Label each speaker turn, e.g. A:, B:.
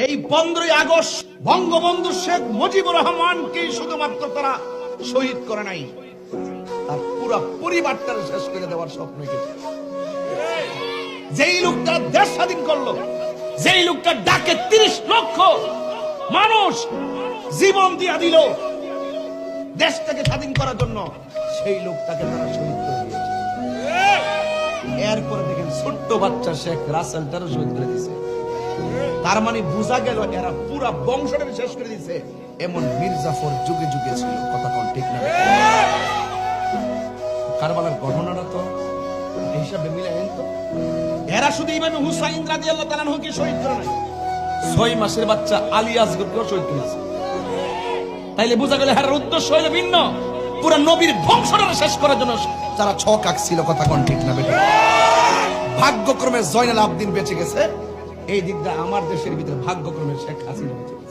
A: এই 15ই আগস্ট বঙ্গবন্ধু শেখ মুজিবুর রহমানকে শুধুমাত্র তারা শহীদ করে নাই, তার পুরো পরিবারটা শেষ করে দেওয়ার স্বপ্ন দেখেছে। যেই লোকটা দেশ স্বাধীন করলো, যেই লোকটা ডাকে 30 লক্ষ মানুষ জীবন দিয়া দিল দেশটাকে স্বাধীন করার জন্য, সেই লোকটাকে তারা শহীদ করে দিয়েছে। এরপরে দেখেন ছোট্ট বাচ্চা শেখ রাসেলটারও শহীদ করে দিয়েছে। তার মানে বোঝা গেল এরা পুরা বংশটাকে শেষ করে দিয়েছে। এমন মির্জাফর যুগে যুগে ছিল, কথা কোন ঠিক না? কারবালার ঘটনাটা তো হিসাবে মিলাইন তো। এরা শুধু ইমাম হুসাইন রাদিয়াল্লাহু তাআলা আনহুকে শহীদ করে নাই, 6 মাসের বাচ্চা আলী আসগরকেও শহীদ করেছে। তাইলে বোঝা গেল এর উদ্দেশ্য হলো ভিন্ন, পুরা নবীর বংশটাকে শেষ করার জন্য যারা ছক আঁকছিল, কথা কোন ঠিক না? বেটা ভাগ্যক্রমে জয়নাল আবদিন বেঁচে গেছে, এই দিকটা আমার দেশের ভিতরে ভাগ্যক্রমে শেখ হাসিনা বেঁচে গেছে।